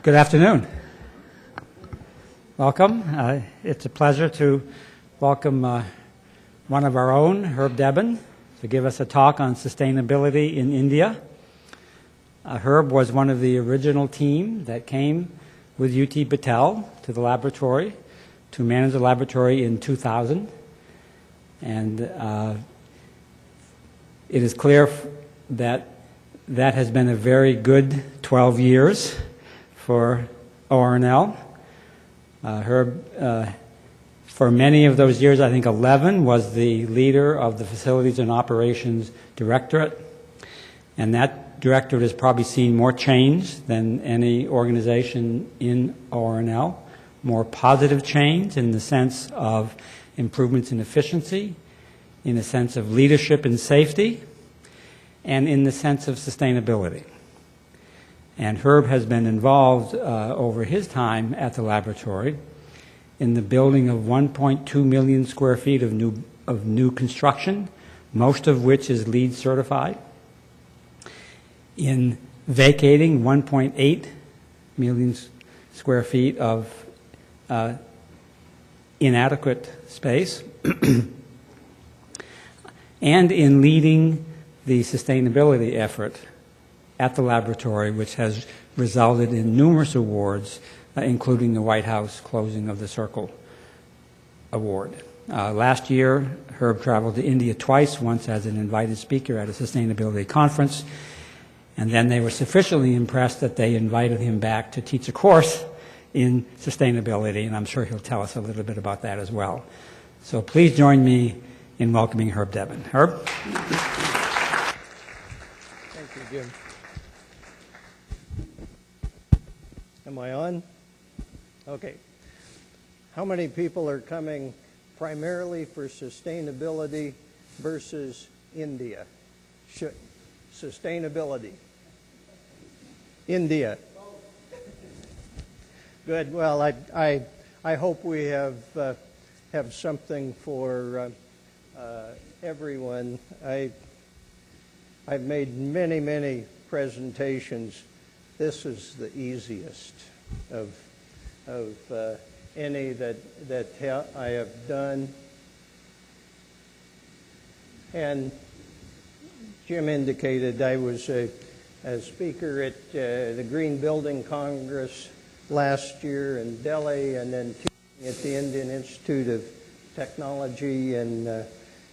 Good afternoon. Welcome. It's a pleasure to welcome one of our own, Herb Debban, to give us a talk on sustainability in India. Herb was one of the original team that came with UT Patel to the laboratory to manage the laboratory in 2000. And it is clear that that has been a very good 12 years for ORNL. Herb, for many of those years, I think 11, was the leader of the Facilities and Operations Directorate. And that directorate has probably seen more change than any organization in ORNL, more positive change in the sense of improvements in efficiency, in the sense of leadership and safety, and in the sense of sustainability. And Herb has been involved over his time at the laboratory in the building of 1.2 million square feet of new construction, most of which is LEED certified, in vacating 1.8 million square feet of inadequate space, and in leading the sustainability effort at the laboratory, which has resulted in numerous awards, including the White House Closing of the Circle Award. Last year, Herb traveled to India twice, once as an invited speaker at a sustainability conference, and then they were sufficiently impressed that they invited him back to teach a course in sustainability, and I'm sure he'll tell us a little bit about that as well. So please join me in welcoming Herb Debban. Herb? Thank you, Jim. Am I on? Okay. How many people are coming primarily for sustainability versus India? Sustainability. India. Good. Well, I hope we have something for everyone. I've made many presentations. This is the easiest of any that I have done. And Jim indicated I was a speaker at the Green Building Congress last year in Delhi, and then teaching at the Indian Institute of Technology in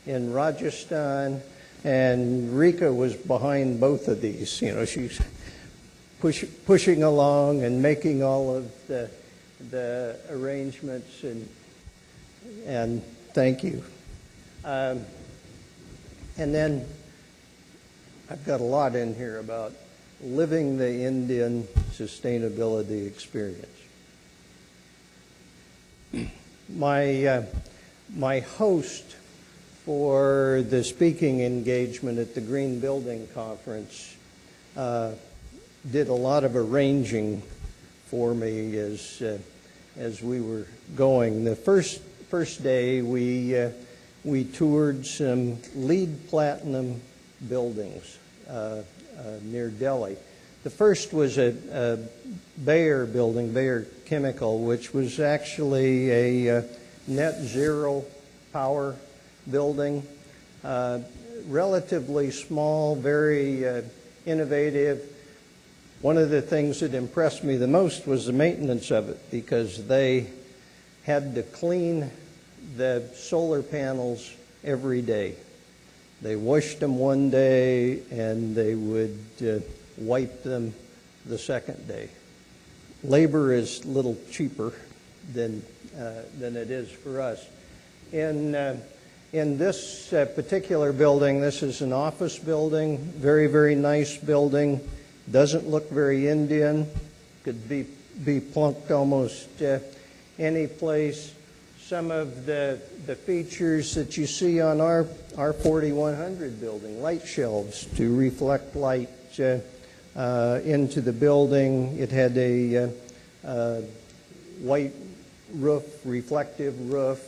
Rajasthan. And Rika was behind both of these. You know, she's pushing along and making all of the arrangements, and thank you. And then I've got a lot in here about living the Indian sustainability experience. My host for the speaking engagement at the Green Building Conference did a lot of arranging for me as we were going. The first day we toured some LEED platinum buildings near Delhi. The first was a Bayer building, Bayer Chemical, which was actually a net zero power building, relatively small, very innovative. One of the things that impressed me the most was the maintenance of it, because they had to clean the solar panels every day. They washed them one day and they would wipe them the second day. Labor is a little cheaper than it is for us. In this particular building, this is an office building, very nice building. Doesn't look very Indian. Could be plunked almost any place. Some of the features that you see on our 4100 building, light shelves to reflect light into the building. It had a white roof, reflective roof,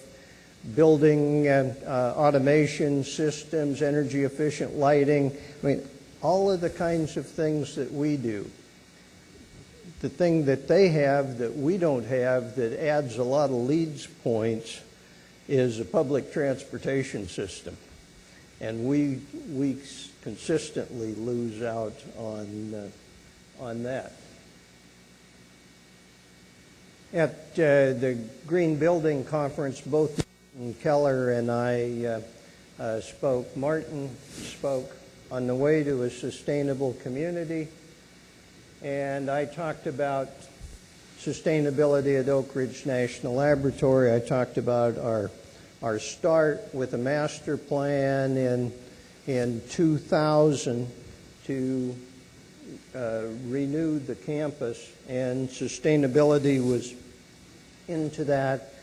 building automation systems, energy efficient lighting. I mean, all of the kinds of things that we do. the thing that they have that we don't have that adds a lot of leads points is a public transportation system. And we consistently lose out on that. At the Green Building Conference, both Keller and I spoke. Martin spoke on the way to a sustainable community, and I talked about sustainability at Oak Ridge National Laboratory. I talked about our start with a master plan in 2000 to renew the campus, and sustainability was into that.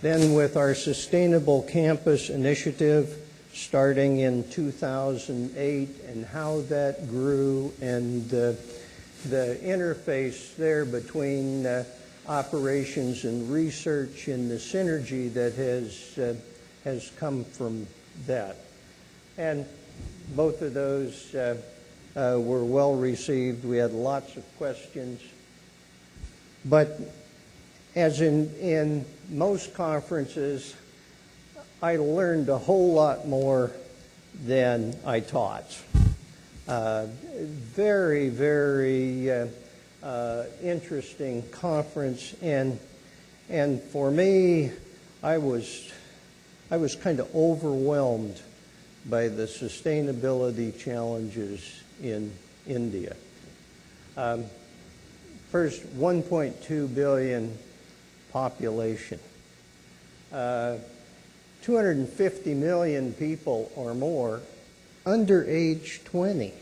Then with our Sustainable Campus Initiative starting in 2008 and how that grew, and the interface there between operations and research and the synergy that has come from that. And both of those were well received. We had lots of questions. But as in most conferences, I learned a whole lot more than I taught. Very, very interesting conference, and for me, I was kind of overwhelmed by the sustainability challenges in India. First, 1.2 billion population. 250 million people or more under age 20.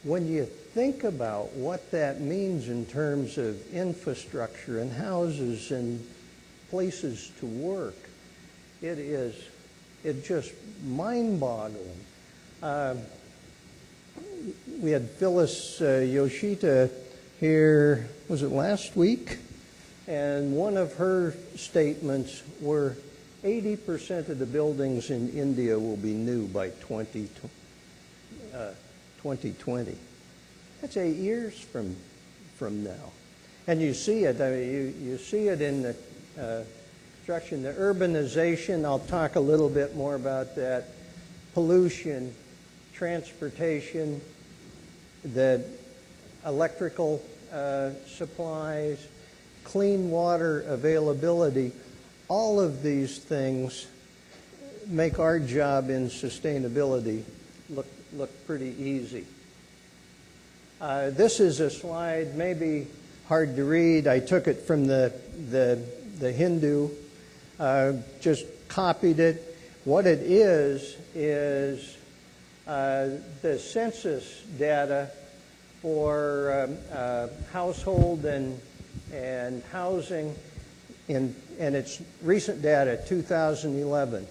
When you think about what that means in terms of infrastructure and houses and places to work, it's just mind-boggling. We had Phyllis Yoshida here, was it last week? And one of her statements were 80% of the buildings in India will be new by 2020. That's 8 years from now. And you see it, I mean, you see it in the construction, the urbanization. I'll talk a little bit more about that. Pollution, transportation, the electrical supplies, clean water availability. All of these things make our job in sustainability look pretty easy. This is a slide maybe hard to read. I took it from the Hindu, just copied it. What it is the census data for household and housing, and it's recent data, 2011.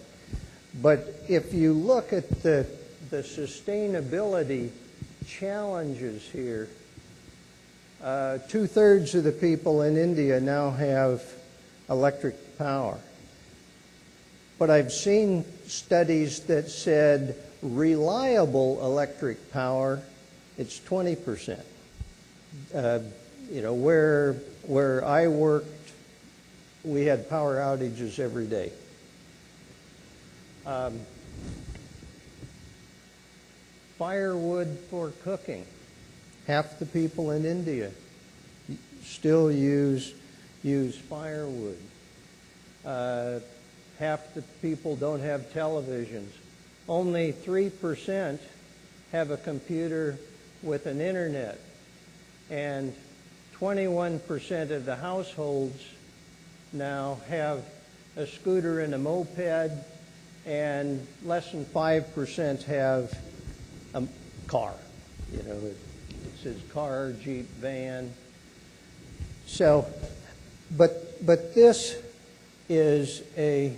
But if you look at the sustainability challenges here, 2/3 of the people in India now have electric power. But I've seen studies that said reliable electric power, it's 20%. Where I worked, we had power outages every day. Firewood for cooking. Half the people in India still use firewood. Half the people don't have televisions. Only 3% have a computer with an internet. And 21% of the households now have a scooter and a moped, and less than 5% have a car. It says car, Jeep, van. So, but this is a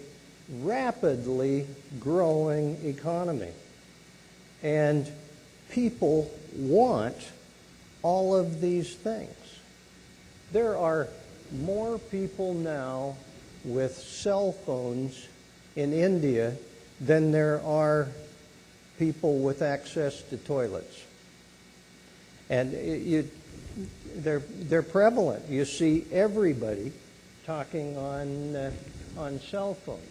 rapidly growing economy, and people want all of these things. There are more people now with cell phones in India than there are people with access to toilets. And they're prevalent. You see everybody talking on cell phones.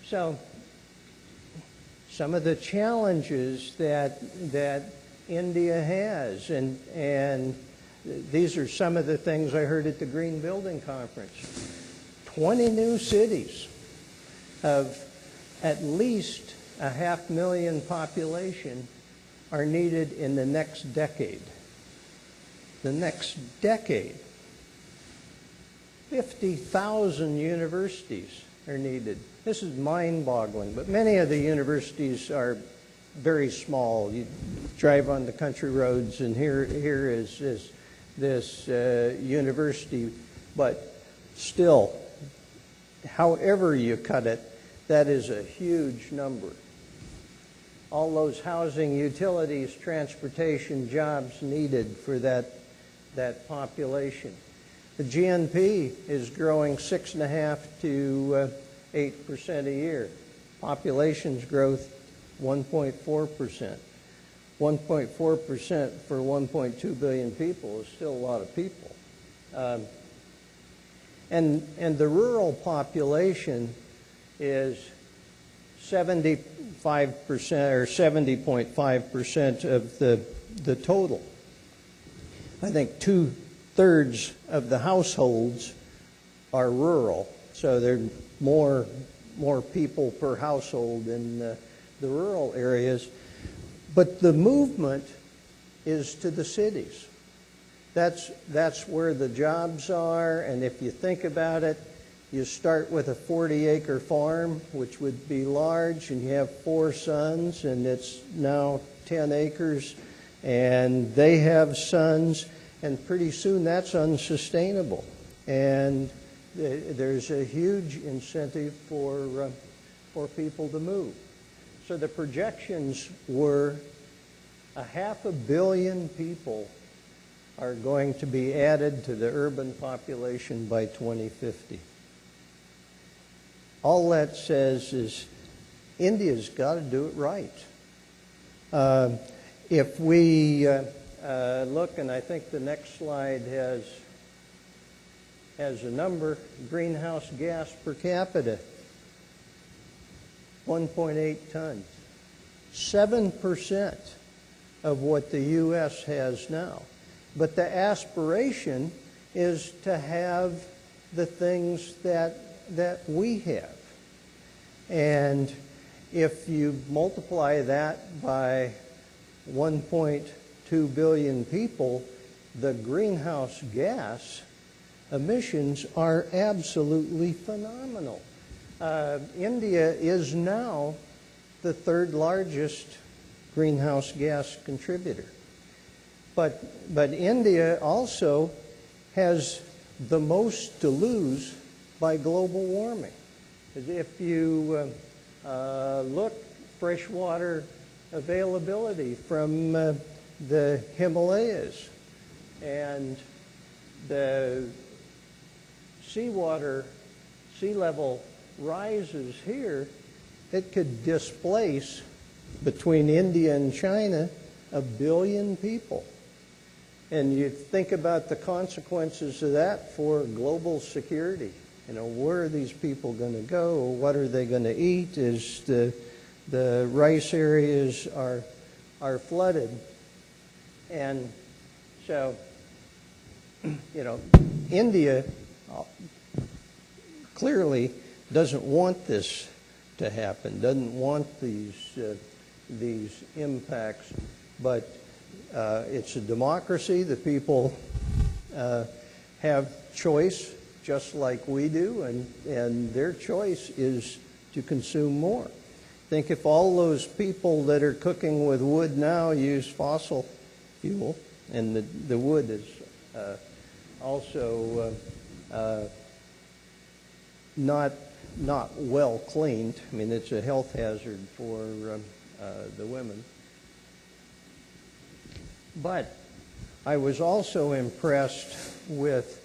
So some of the challenges that India has, and these are some of the things I heard at the Green Building Conference. 20 new cities of at least 500,000 population are needed in the next decade. The next decade. 50,000 universities are needed. This is mind-boggling, but many of the universities are very small. You drive on the country roads, and here is this university, but still, however you cut it, that is a huge number. All those housing, utilities, transportation, jobs needed for that population. The GNP is growing 6.5% to 8% a year. Population's growth 1.4%. 1.4% for 1.2 billion people is still a lot of people. And the rural population is 75% or 70.5% of the total. I think 2/3 of the households are rural, so there are more people per household in the rural areas. But the movement is to the cities. That's where the jobs are, and if you think about it, you start with a 40-acre farm, which would be large, and you have 4 sons, and it's now 10 acres, and they have sons, and pretty soon that's unsustainable. And there's a huge incentive for people to move. So the projections were 500 million people are going to be added to the urban population by 2050. All that says is India's got to do it right. If we look, and I think the next slide has a number, greenhouse gas per capita, 1.8 tons. 7% of what the U.S. has now. But the aspiration is to have the things that we have. And if you multiply that by 1.2 billion people, the greenhouse gas emissions are absolutely phenomenal. India is now the 3rd largest greenhouse gas contributor. But India also has the most to lose by global warming. If you look, freshwater availability from the Himalayas, and the sea level rises here, it could displace, between India and China, 1 billion people. And you think about the consequences of that for global security. You know, where are these people going to go? What are they going to eat? Is the rice areas are flooded? And so, you know, India clearly doesn't want this to happen, doesn't want these impacts, but it's a democracy. The people have choice just like we do, and their choice is to consume more. Think if all those people that are cooking with wood now use fossil fuel, and the wood is also not well cleaned. I mean, it's a health hazard for the women. But I was also impressed with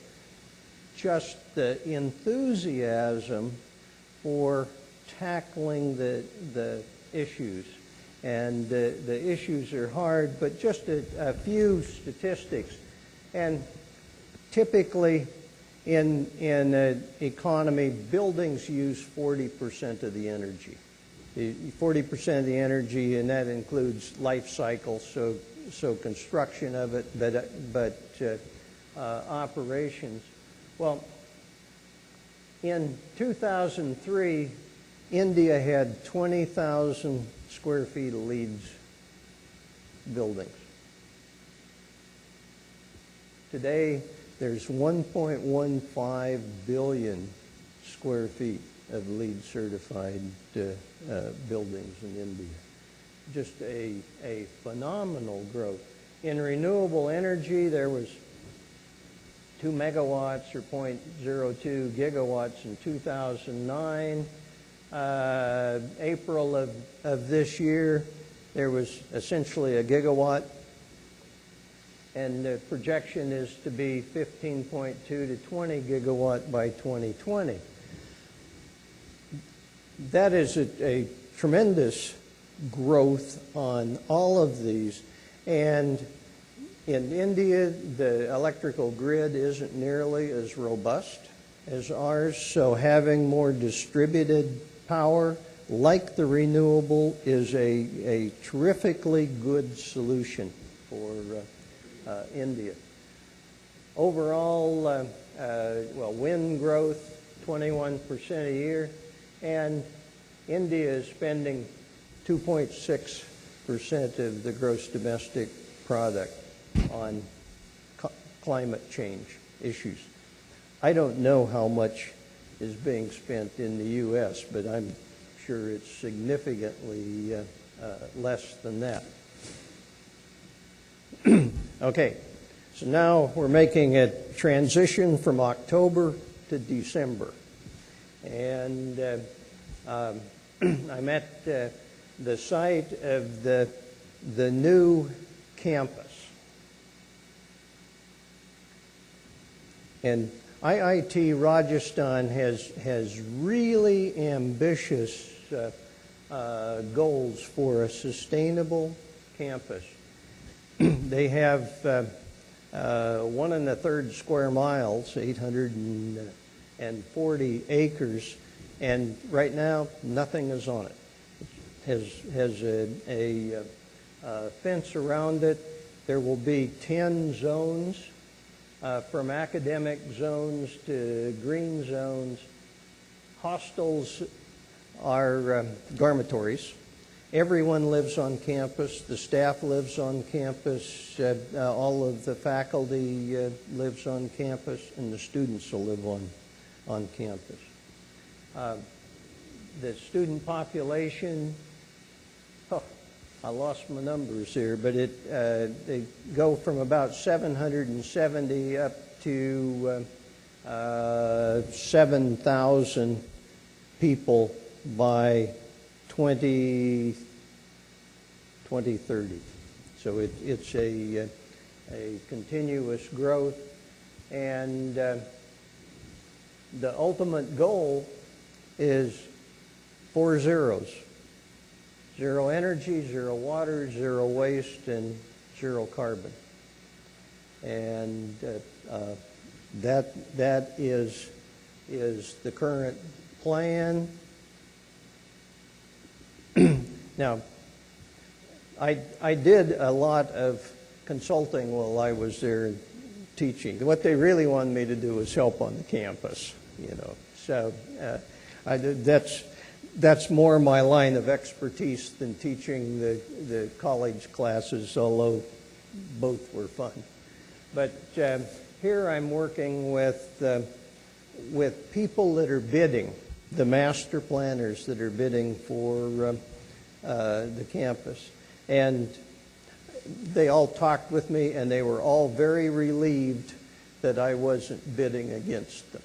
just the enthusiasm for tackling the issues. and the issues are hard, but just a few statistics. And typically in an economy, buildings use 40% of the energy. 40% of the energy, and that includes life cycle, so construction of it, but operations. Well, in 2003, India had 20,000 square feet of LEEDs buildings. Today, there's 1.15 billion square feet of LEED certified buildings in India. Just a phenomenal growth. In renewable energy, there was 2 megawatts or 0.02 gigawatts in 2009. April of this year, there was essentially a gigawatt, and the projection is to be 15.2 to 20 gigawatt by 2020. That is a tremendous growth on all of these. And in India, the electrical grid isn't nearly as robust as ours, so having more distributed power, like the renewable, is a terrifically good solution for India. Overall, well, wind growth, 21% a year, and India is spending 2.6% of the gross domestic product on climate change issues. I don't know how much is being spent in the U.S., but I'm sure it's significantly less than that. Okay, so now we're making a transition from October to December. And I'm at the site of the new campus. And IIT Rajasthan has really ambitious goals for a sustainable campus. They have 1 1/3 square miles, 840 acres, and right now nothing is on it. It has a fence around it. There will be 10 zones, from academic zones to green zones. Hostels are dormitories. Everyone lives on campus. The staff lives on campus. All of the faculty lives on campus, and the students will live on campus. The student population, I lost my numbers here, but they go from about 770 up to 7,000 people by 2030. So it's a continuous growth, and the ultimate goal is 4 zeros. 0 energy, 0 water, 0 waste, and 0 carbon. And that is the current plan. Now, I did a lot of consulting while I was there teaching. What they really wanted me to do was help on the campus, you know. So that's more my line of expertise than teaching the college classes, although both were fun. But here I'm working with people that are bidding, the master planners that are bidding for the campus. And they all talked with me, and they were all very relieved that I wasn't bidding against them.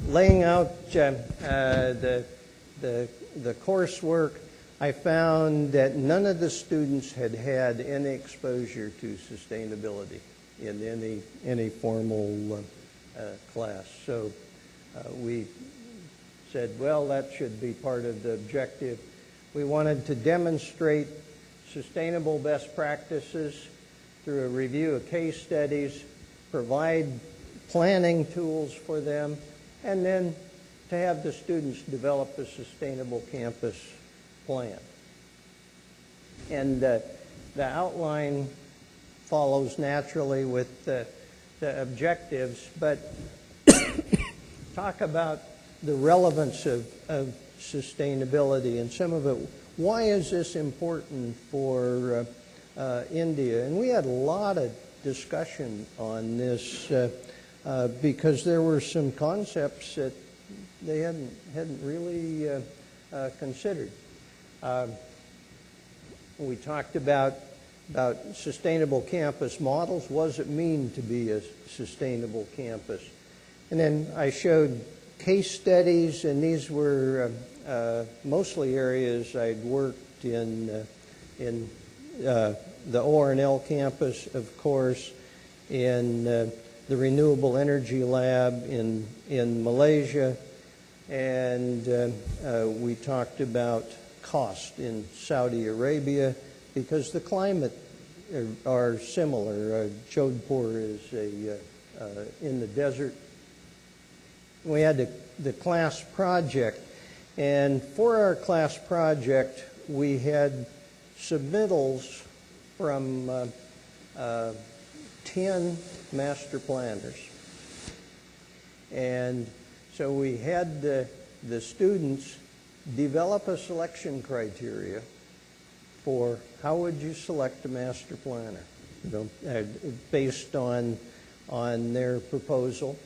Laying out the coursework, I found that none of the students had any exposure to sustainability in any formal class. So we said, well, that should be part of the objective. We wanted to demonstrate sustainable best practices through a review of case studies, provide planning tools for them, and then to have the students develop a sustainable campus plan. And the outline follows naturally with the objectives, but talk about the relevance of sustainability and some of it. Why is this important for India? And we had a lot of discussion on this because there were some concepts that they hadn't really considered. We talked about sustainable campus models. What does it mean to be a sustainable campus? And then I showed case studies, and these were mostly areas I'd worked in the ORNL campus, of course, in the Renewable Energy Lab in Malaysia, and we talked about cost in Saudi Arabia because the climate are similar. Jodhpur is in the desert. We had the class project, and for our class project, we had submittals from 10 master planners. And so we had the students develop a selection criteria for how would you select a master planner, based on their proposal,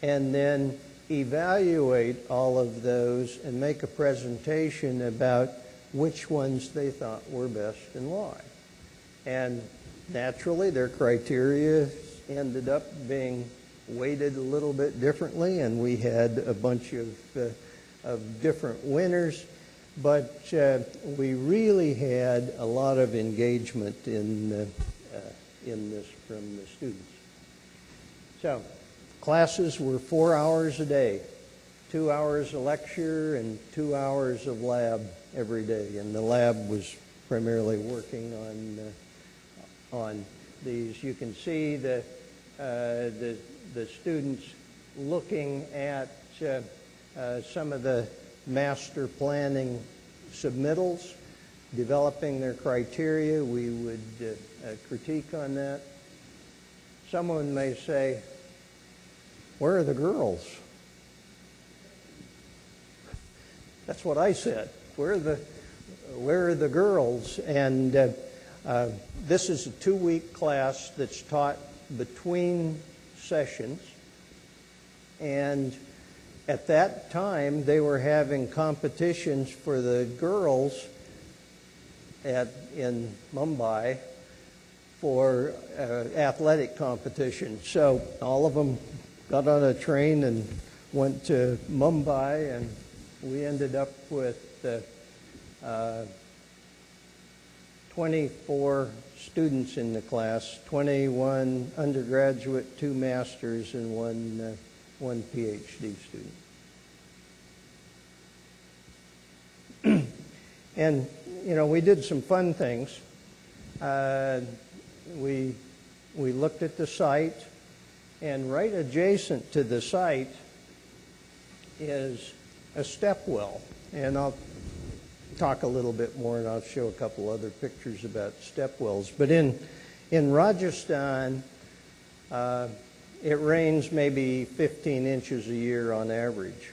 and then evaluate all of those and make a presentation about which ones they thought were best and why. And naturally, their criteria ended up being weighted a little bit differently, and we had a bunch of different winners, but we really had a lot of engagement in this from the students. So classes were 4 hours a day, 2 hours of lecture and 2 hours of lab every day, and the lab was primarily working on these. You can see the students looking at some of the master planning submittals, developing their criteria. We would critique on that. Someone may say, where are the girls? That's what I said. Where are the girls? And this is a 2-week class that's taught between sessions. And at that time, they were having competitions for the girls in Mumbai for athletic competition. So all of them got on a train and went to Mumbai, and we ended up with 24 students in the class, 21 undergraduate, 2 masters, and one PhD student. And, we did some fun things. We looked at the site, and right adjacent to the site is a step well. And I'll talk a little bit more, and I'll show a couple other pictures about step wells. But in Rajasthan, it rains maybe 15 inches a year on average.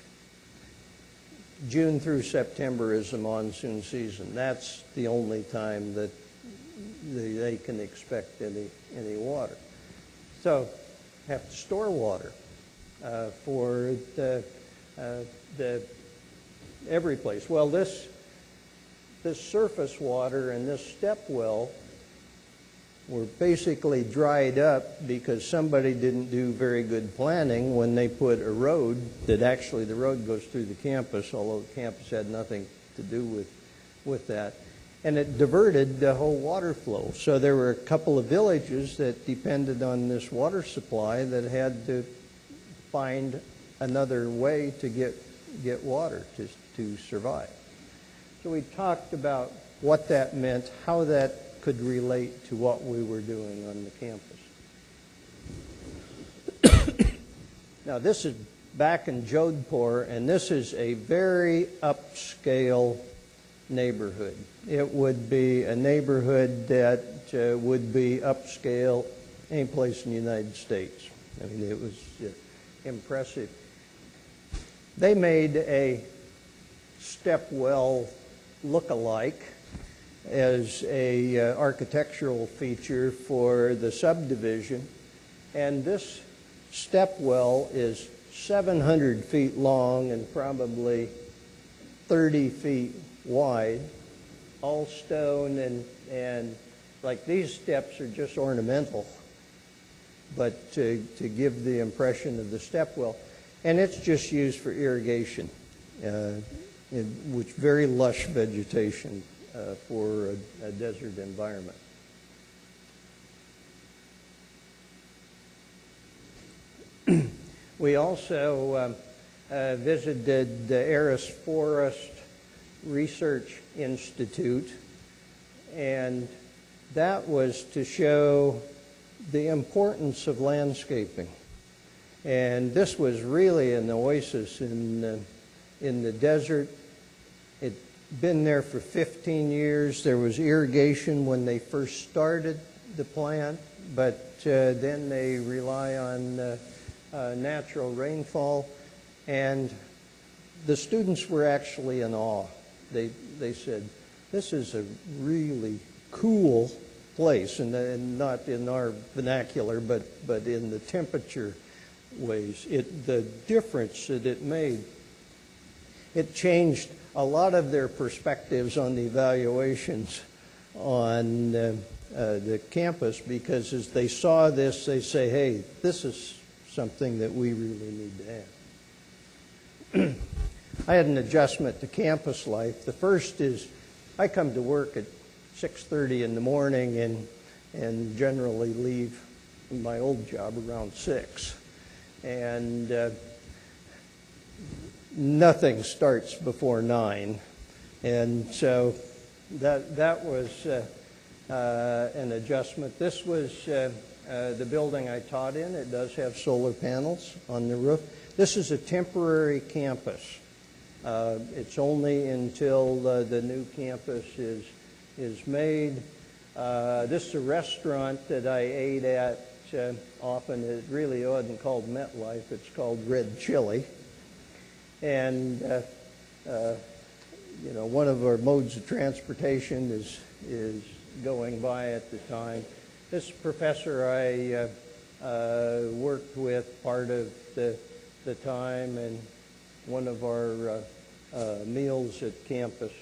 June through September is the monsoon season. That's the only time that they can expect any water. So have to store water for the every place. Well, this surface water and this step well were basically dried up because somebody didn't do very good planning when they put a road that actually the road goes through the campus, although the campus had nothing to do with that. And it diverted the whole water flow. So there were a couple of villages that depended on this water supply that had to find another way to get get water to survive. So we talked about what that meant, how that could relate to what we were doing on the campus. Now this is back in Jodhpur, and this is a very upscale neighborhood. It would be a neighborhood that would be upscale any place in the United States. I mean, it was impressive. They made a step well look-alike as a architectural feature for the subdivision, and this step well is 700 feet long and probably 30 feet wide, all stone, and like these steps are just ornamental, but to give the impression of the step well. And it's just used for irrigation, which very lush vegetation for a desert environment. We also visited the Aris Forest Research Institute, and that was to show the importance of landscaping. And this was really an oasis in the desert. It'd been there for 15 years. There was irrigation when they first started the plant, but then they rely on natural rainfall. And the students were actually in awe. They said, this is a really cool place, and not in our vernacular, but in the temperature ways. The difference that it made, it changed a lot of their perspectives on the evaluations on the campus, because as they saw this, they say, hey, this is something that we really need to have. I had an adjustment to campus life. The first is I come to work at 6:30 in the morning and generally leave my old job around 6. And nothing starts before 9. And so that was an adjustment. This was the building I taught in. It does have solar panels on the roof. This is a temporary campus. It's only until the new campus is made. This is a restaurant that I ate at often. It really wasn't called MetLife. It's called Red Chili. And one of our modes of transportation is going by at the time. This professor I worked with part of the time, and one of our meals at campus.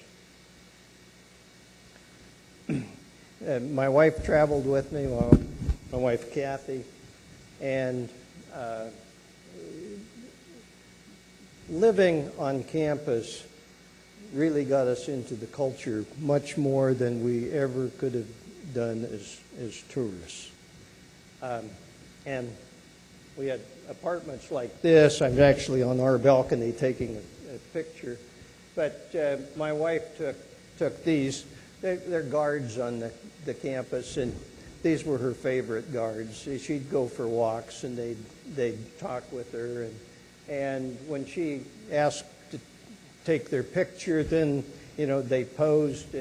My wife traveled with me, my wife Kathy, and living on campus really got us into the culture much more than we ever could have done as tourists. And we had apartments like this. I'm actually on our balcony taking a picture. But my wife took these. They're guards on the campus, and these were her favorite guards. She'd go for walks, and they'd talk with her. And when she asked to take their picture, then they posed,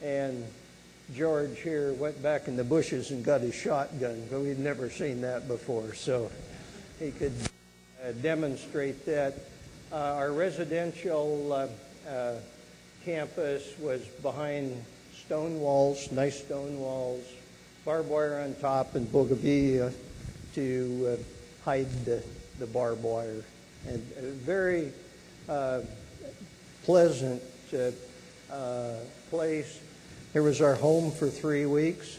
and George here went back in the bushes and got his shotgun, but we'd never seen that before, so he could demonstrate that. Our residential campus was behind stone walls, nice stone walls, barbed wire on top, and bougainvillea to hide the barbed wire. And a very pleasant place. It was our home for 3 weeks.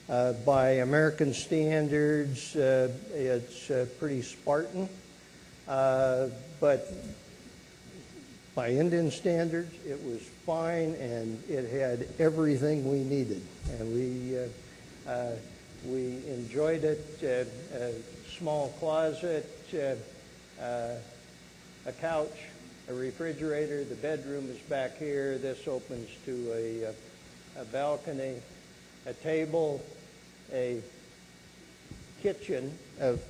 By American standards, it's pretty Spartan. But by Indian standards, it was fine, and it had everything we needed. And we enjoyed it. A small closet, a couch, a refrigerator. The bedroom is back here. This opens to a balcony, a table, a kitchen of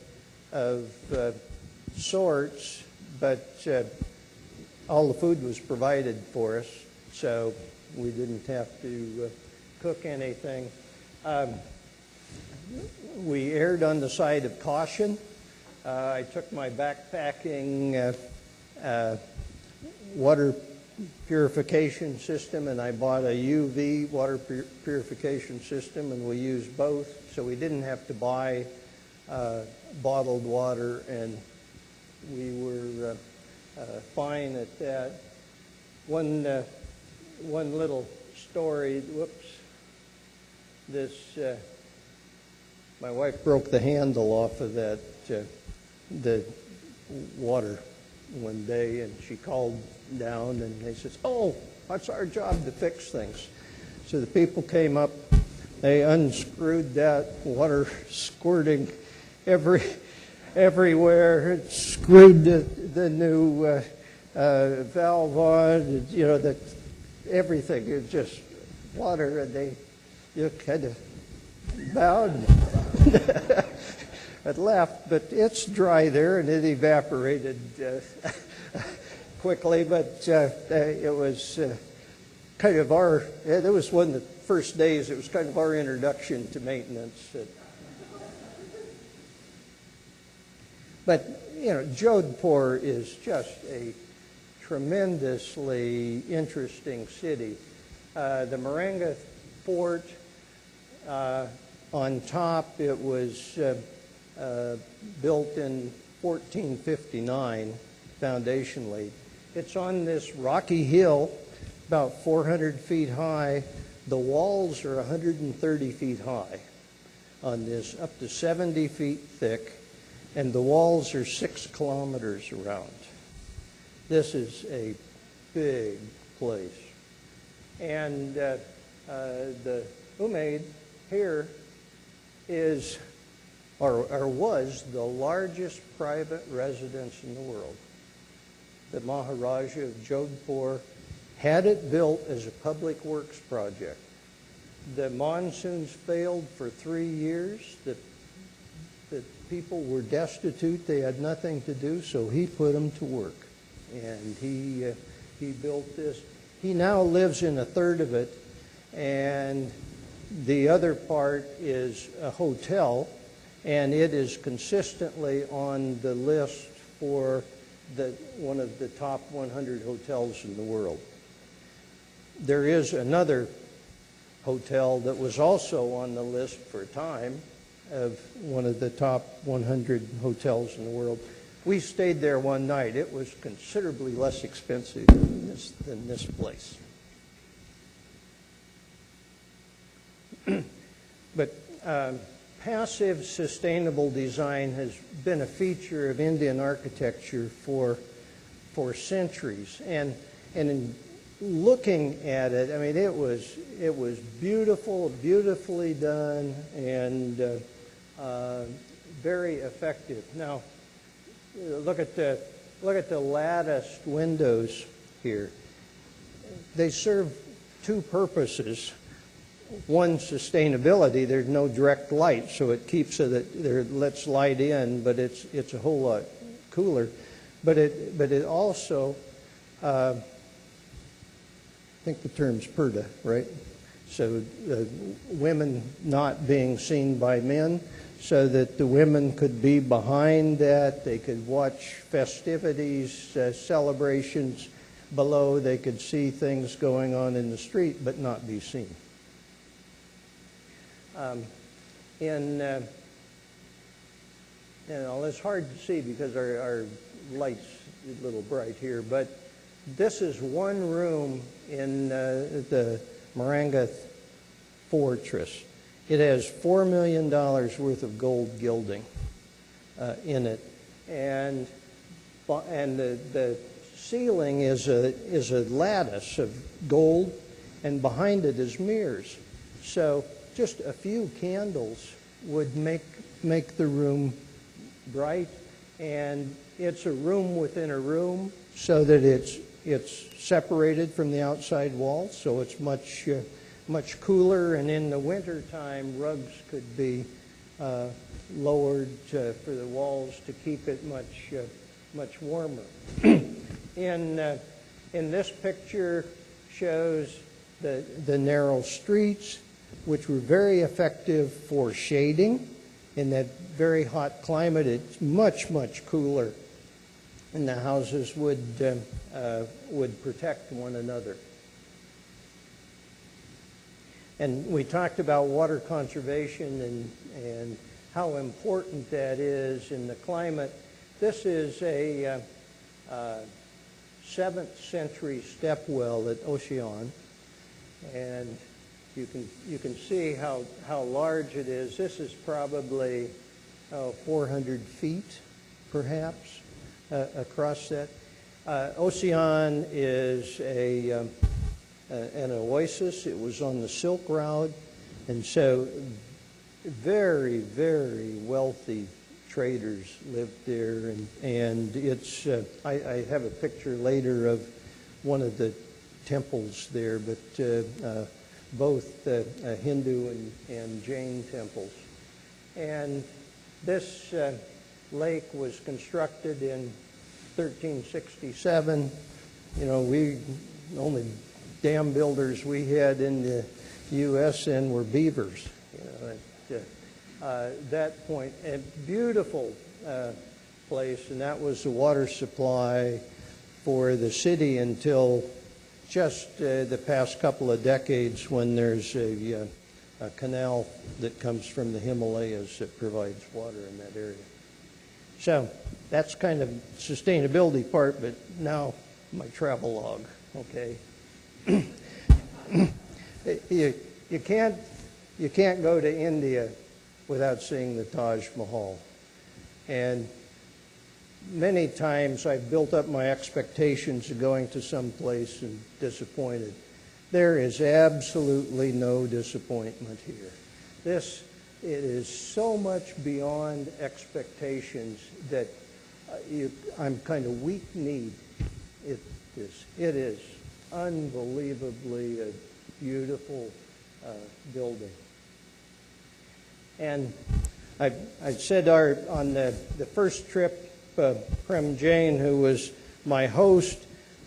sorts, but all the food was provided for us, so we didn't have to cook anything. We erred on the side of caution. I took my backpacking water purification system and I bought a UV water purification system, and we used both, so we didn't have to buy bottled water, and we were fine at that. One little story, whoops, my wife broke the handle off of the water one day, and she called down, and they said, "Oh, it's our job to fix things." So the people came up, they unscrewed that, water squirting everywhere, it screwed the new valve on, everything, it just water, and they kind of bowed and left, but it's dry there, and it evaporated quickly, but it was kind of it was one of the first days, it was kind of our introduction to maintenance. But, Jodhpur is just a tremendously interesting city. The Maranga Fort, on top, it was built in 1459, foundationally. It's on this rocky hill, about 400 feet high. The walls are 130 feet high on this, up to 70 feet thick, and the walls are 6 kilometers around. This is a big place. And the Umaid here is, or was, the largest private residence in the world. The Maharaja of Jodhpur had it built as a public works project. The monsoons failed for 3 years. The people were destitute. They had nothing to do, so he put them to work. And he built this. He now lives in a third of it, and the other part is a hotel, and it is consistently on the list for one of the top 100 hotels in the world. There is another hotel that was also on the list for a time of one of the top 100 hotels in the world. We stayed there one night. It was considerably less expensive than this place. But passive sustainable design has been a feature of Indian architecture for centuries. And in looking at it, I mean, it was beautiful, beautifully done, and very effective. Now, look at the latticed windows here. They serve two purposes. One, sustainability. There's no direct light, so it keeps it lets light in, but it's a whole lot cooler. But it also, I think the term's purdah, right? So women not being seen by men, so that the women could be behind that. They could watch festivities, celebrations below. They could see things going on in the street, but not be seen. It's hard to see because our light's a little bright here, but this is one room in the Maranga Fortress. It has $4 million worth of gold gilding in it, and the ceiling is a lattice of gold, and behind it is mirrors. So just a few candles would make the room bright, and it's a room within a room, so that it's separated from the outside wall, so it's much cooler. And in the wintertime, rugs could be lowered for the walls to keep it much warmer. In this picture shows the narrow streets, which were very effective for shading. In that very hot climate, it's much cooler, and the houses would protect one another. And we talked about water conservation and how important that is in the climate. This is a 7th century step well at Ocean, and you can see how large it is. This is probably 400 feet, perhaps, across that. Ocean is an oasis. It was on the Silk Route, and so very wealthy traders lived there. And it's I have a picture later of one of the temples there, but both Hindu and Jain temples. And this lake was constructed in 1367. You know, we only dam builders we had in the U.S. then were beavers. You know, at that point, a beautiful place, and that was the water supply for the city until just the past couple of decades, when there's a canal that comes from the Himalayas that provides water in that area. So that's kind of sustainability part, but now my travel log, okay? You can't go to India without seeing the Taj Mahal. And many times I've built up my expectations of going to some place and disappointed. There is absolutely no disappointment here. It is so much beyond expectations that I'm kind of weak-kneed. It is unbelievably a beautiful building. And I said on the first trip, Prem Jain, who was my host,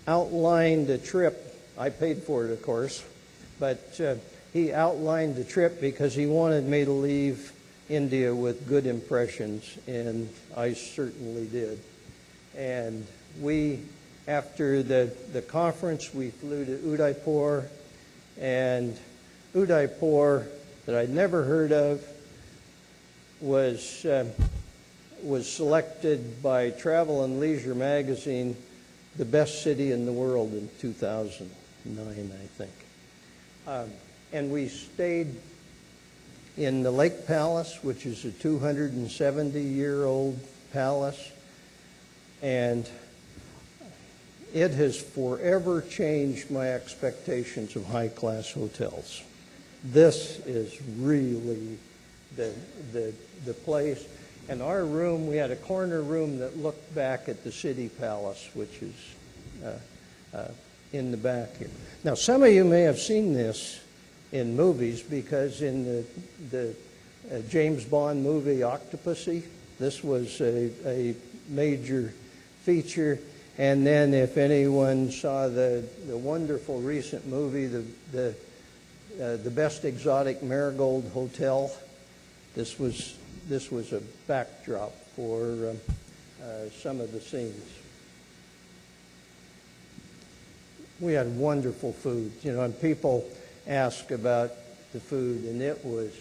outlined the trip. I paid for it, of course, but he outlined the trip because he wanted me to leave India with good impressions, and I certainly did. And after the conference, we flew to Udaipur, and Udaipur, that I'd never heard of, was selected by Travel and Leisure magazine the best city in the world in 2009, I think. And we stayed in the Lake Palace, which is a 270-year-old palace, and it has forever changed my expectations of high-class hotels. This is really the place. And our room, we had a corner room that looked back at the City Palace, which is in the back here. Now, some of you may have seen this in movies, because in the James Bond movie Octopussy, this was a major feature. And then if anyone saw the wonderful recent movie, the Best Exotic Marigold Hotel, this was a backdrop for some of the scenes. We had wonderful food, you know, and people ask about the food, and it was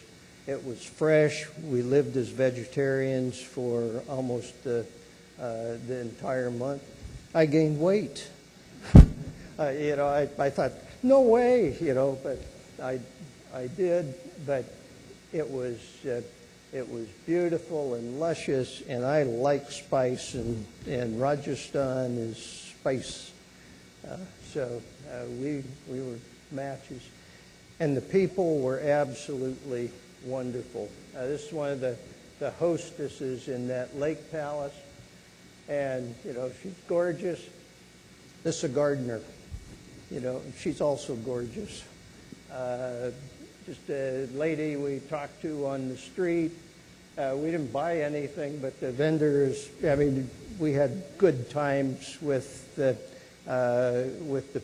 fresh. We lived as vegetarians for almost the entire month. I gained weight. You know, I thought, no way, you know, but I did. But it was beautiful and luscious, and I like spice, and Rajasthan is spice. So we were matches. And the people were absolutely wonderful. This is one of the hostesses in that Lake Palace. And, she's gorgeous. This is a gardener, she's also gorgeous. Just a lady we talked to on the street. We didn't buy anything, but the vendors, we had good times with the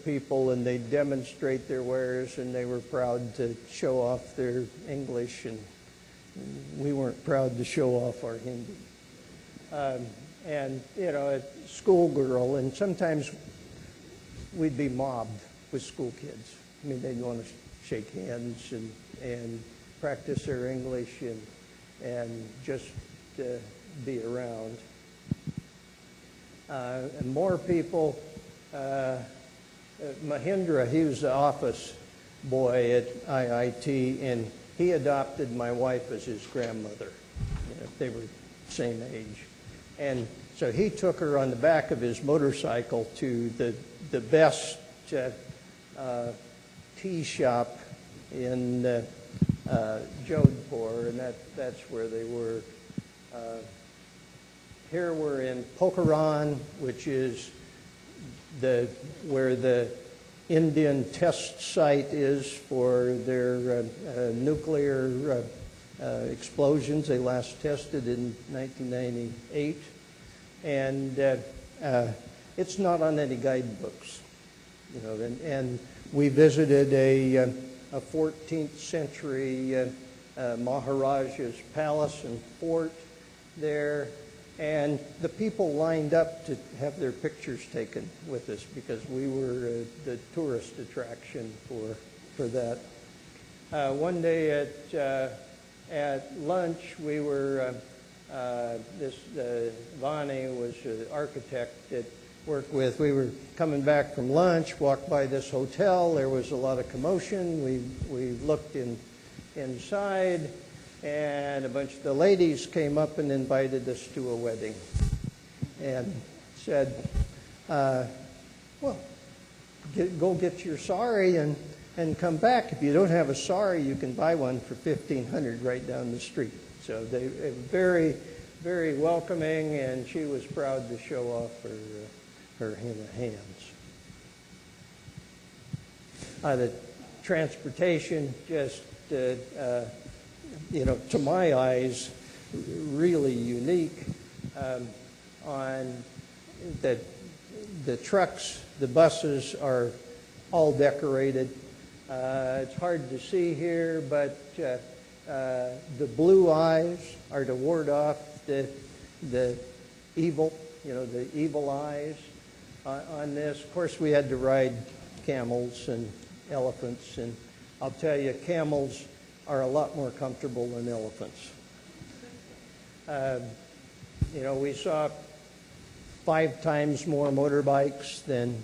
people, and they demonstrate their wares, and they were proud to show off their English, and we weren't proud to show off our Hindi. And, a schoolgirl, and sometimes we'd be mobbed with school kids. They'd want to shake hands and practice their English and just be around. And more people, Mahindra, he was the office boy at IIT, and he adopted my wife as his grandmother. They were the same age. And so he took her on the back of his motorcycle to the best tea shop in Jodhpur, and that's where they were. Here we're in Pokhran, which is where the Indian test site is for their nuclear explosions. They last tested in 1998, and it's not on any guidebooks. And we visited a 14th century Maharaja's palace and fort there, and the people lined up to have their pictures taken with us because we were the tourist attraction for that. One day at lunch, we were Vani was an architect that worked with. We were coming back from lunch, walked by this hotel. There was a lot of commotion. We looked inside, and a bunch of the ladies came up and invited us to a wedding and said, well, go get your sari and come back. If you don't have a sari, you can buy one for $1,500 right down the street. So they were very, very welcoming, and she was proud to show off her hands. The transportation just, to my eyes, really unique. On the trucks, the buses are all decorated. It's hard to see here, but the blue eyes are to ward off the evil, the evil eyes on this. Of course, we had to ride camels and elephants, and I'll tell you, camels are a lot more comfortable than elephants. We saw 5 times more motorbikes than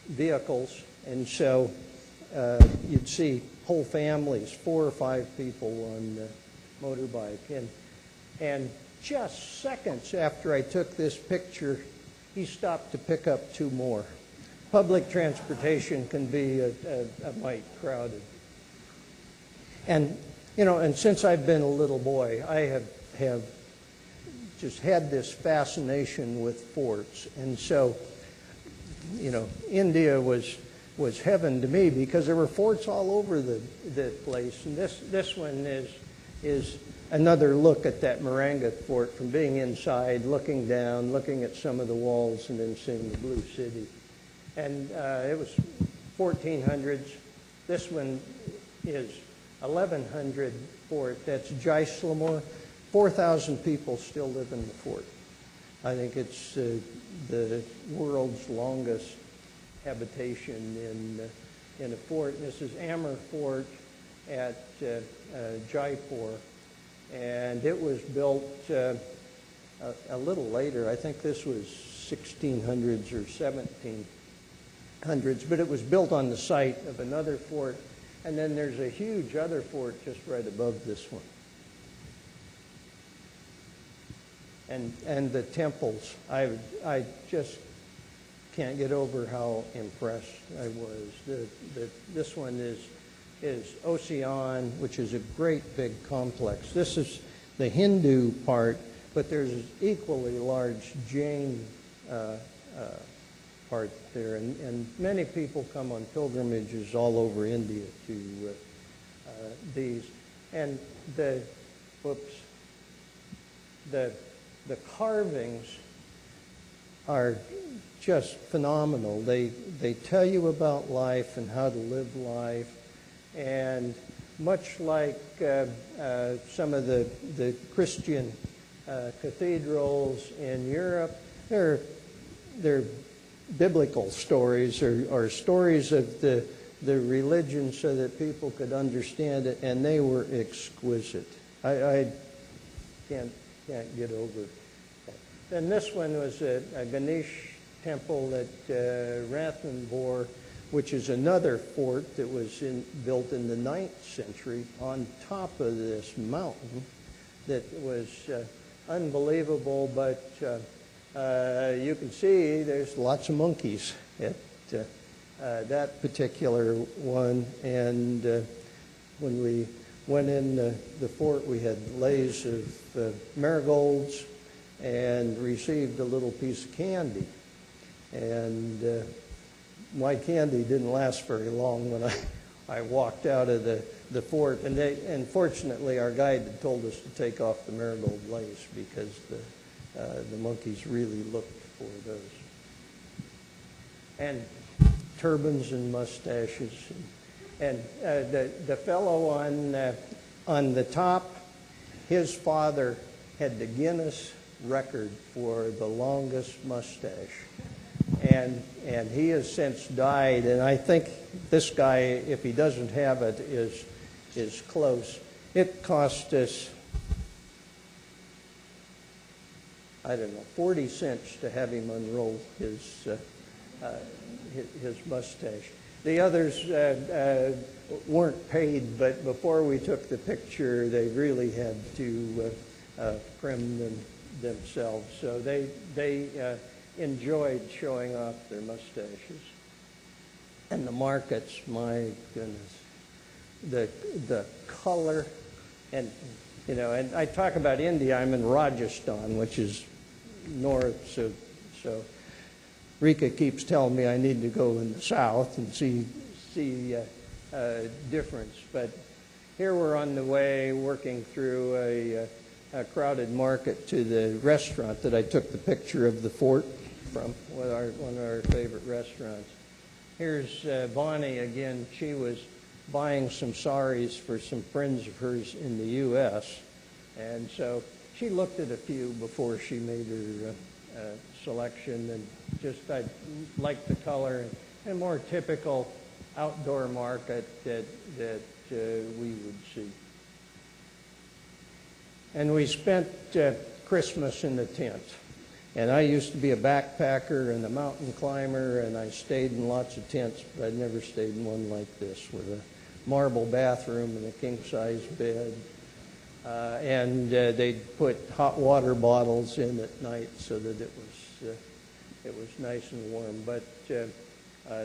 vehicles, and so you'd see whole families, 4 or 5 people on the motorbike. And just seconds after I took this picture, he stopped to pick up 2 more. Public transportation can be a mite crowded. And since I've been a little boy, I have just had this fascination with forts. And so, India was heaven to me because there were forts all over the place. And this one is another look at that Maranga fort from being inside, looking down, looking at some of the walls, and then seeing the blue city. And it was 1400s. This one is 1100 fort. That's Jaisalmer. 4,000 people still live in the fort. I think it's the world's longest habitation in a fort. And this is Amber Fort at Jaipur, and it was built a little later. I think this was 1600s or 1700s, but it was built on the site of another fort. And then there's a huge other fort just right above this one. And the temples, I just can't get over how impressed I was. This one is Ocean, which is a great big complex. This the Hindu part, but there's an equally large Jain part there, and many people come on pilgrimages all over India to these. And the carvings are just phenomenal. They tell you about life and how to live life, and much like some of the Christian cathedrals in Europe, they're biblical stories or stories of the religion so that people could understand it, and they were exquisite. I can't get over it. Then this one was a Ganesh temple at Ranthambore, which is another fort that was built in the 9th century on top of this mountain that was unbelievable, but you can see there's lots of monkeys at that particular one. And when we went in the fort, we had leis of marigolds and received a little piece of candy. And my candy didn't last very long when I walked out of the fort. And fortunately, our guide had told us to take off the marigold lace because the monkeys really looked for those. And turbans and mustaches. And the fellow on the top, his father had the Guinness record for the longest mustache. And he has since died, and I think this guy, if he doesn't have it, is close. It cost us, I don't know, 40 cents to have him unroll his mustache. The others weren't paid, but before we took the picture, they really had to prim them themselves. So they enjoyed showing off their mustaches. And the markets, my goodness, the color, and and I talk about India. I'm in Rajasthan, which is north, so Rika keeps telling me I need to go in the south and see difference. But here we're on the way, working through a crowded market to the restaurant that I took the picture of the fort from, one of our favorite restaurants. Here's Bonnie again. She was buying some saris for some friends of hers in the U.S., and so she looked at a few before she made her selection, and just I liked the color and more typical outdoor market that we would see. And we spent Christmas in the tent. And I used to be a backpacker and a mountain climber, and I stayed in lots of tents, but I'd never stayed in one like this with a marble bathroom and a king-size bed. And they'd put hot water bottles in at night so that it was nice and warm. But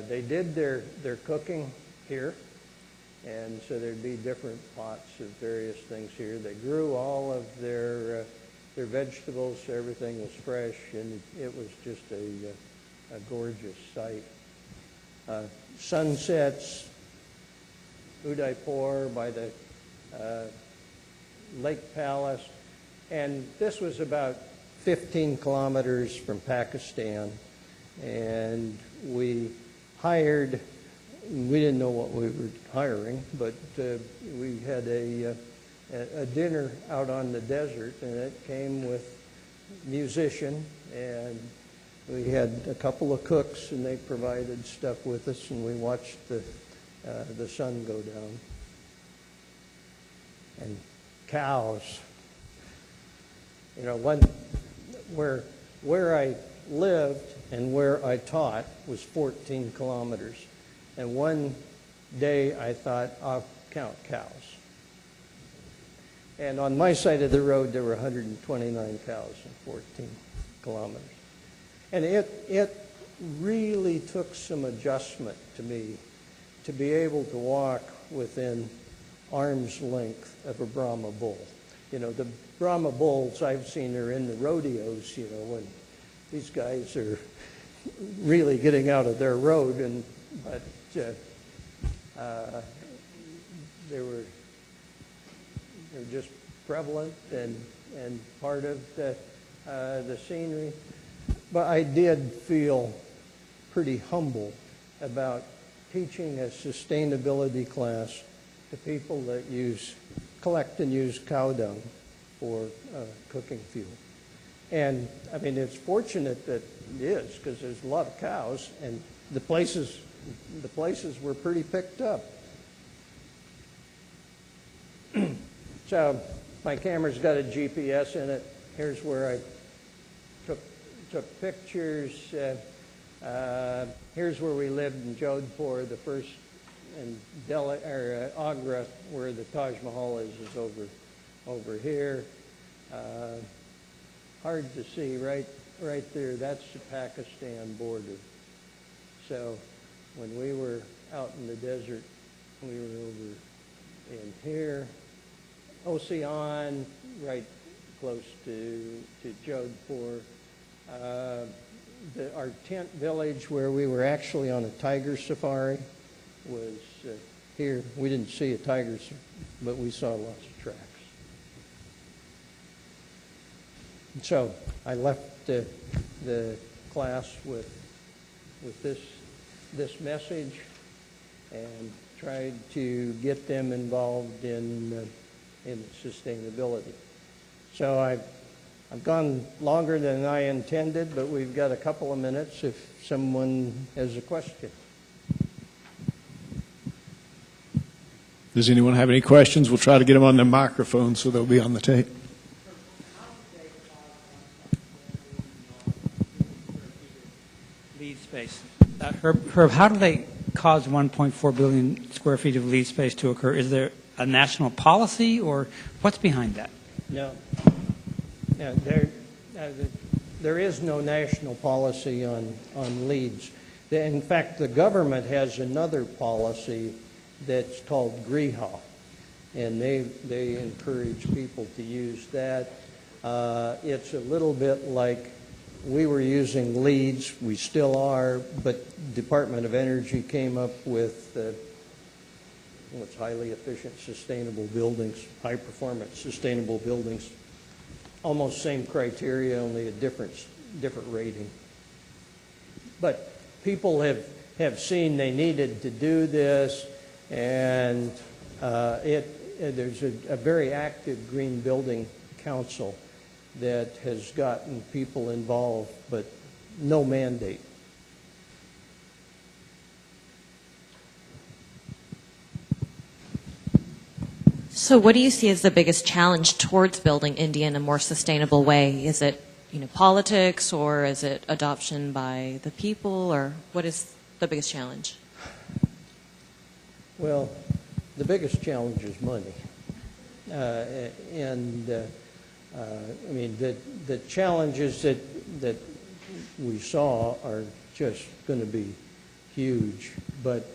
they did their cooking here, and so there'd be different pots of various things here. They grew all of their vegetables, so everything was fresh, and it was just a gorgeous sight. Sunsets, Udaipur by the Lake Palace, and this was about 15 kilometers from Pakistan, and we didn't know what we were hiring, but we had a dinner out on the desert, and it came with musician, and we had a couple of cooks, and they provided stuff with us, and we watched the sun go down. And cows, where I lived and where I taught was 14 kilometers, and one day I thought, I'll count cows. And on my side of the road, there were 129 cows in 14 kilometers. And it really took some adjustment to me to be able to walk within arm's length of a Brahma bull. You know, the Brahma bulls I've seen are in the rodeos, you know, when these guys are really getting out of their road, but they're just prevalent and part of the scenery. But I did feel pretty humble about teaching a sustainability class to people that collect and use cow dung for cooking fuel. And I mean, it's fortunate that it is, because there's a lot of cows, and the places were pretty picked up. So my camera's got a GPS in it. Here's where I took pictures. Here's where we lived in Jodhpur, the first, in Agra, where the Taj Mahal is over here. Hard to see right there. That's the Pakistan border. So when we were out in the desert, we were over in here. Ocean, right close to Jodhpur. Our tent village, where we were actually on a tiger safari, was here. We didn't see a tiger, but we saw lots of tracks. And so I left the class with this message and tried to get them involved in sustainability. So I've gone longer than I intended, but we've got a couple of minutes if someone has a question. Does anyone have any questions? We'll try to get them on the microphone so they'll be on the tape. Lead space. Herb, how do they cause 1.4 billion square feet of lead space to occur? Is there a national policy, or what's behind that? No. There is no national policy on leads. In fact, the government has another policy that's called GRIHA, and they encourage people to use that. It's a little bit like we were using leads, we still are, but Department of Energy came up with what's highly efficient, sustainable buildings, high performance, sustainable buildings. Almost same criteria, only a different rating. But people have seen they needed to do this, and there's a very active green building council that has gotten people involved, but no mandate. So what do you see as the biggest challenge towards building India in a more sustainable way? Is it, politics, or is it adoption by the people, or what is the biggest challenge? Well, the biggest challenge is money. I mean, the challenges that we saw are just going to be huge. But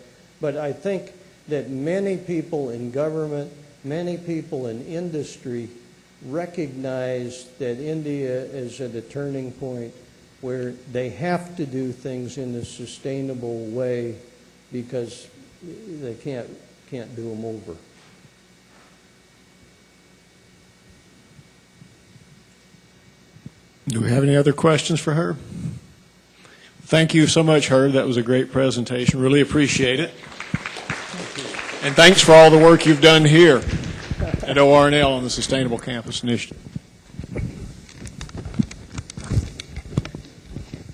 I think that many people in government, many people in industry recognize that India is at a turning point where they have to do things in a sustainable way because they can't do them over. Do we have any other questions for her? Thank you so much, Herb. That was a great presentation. Really appreciate it. And thanks for all the work you've done here at ORNL on the Sustainable Campus Initiative.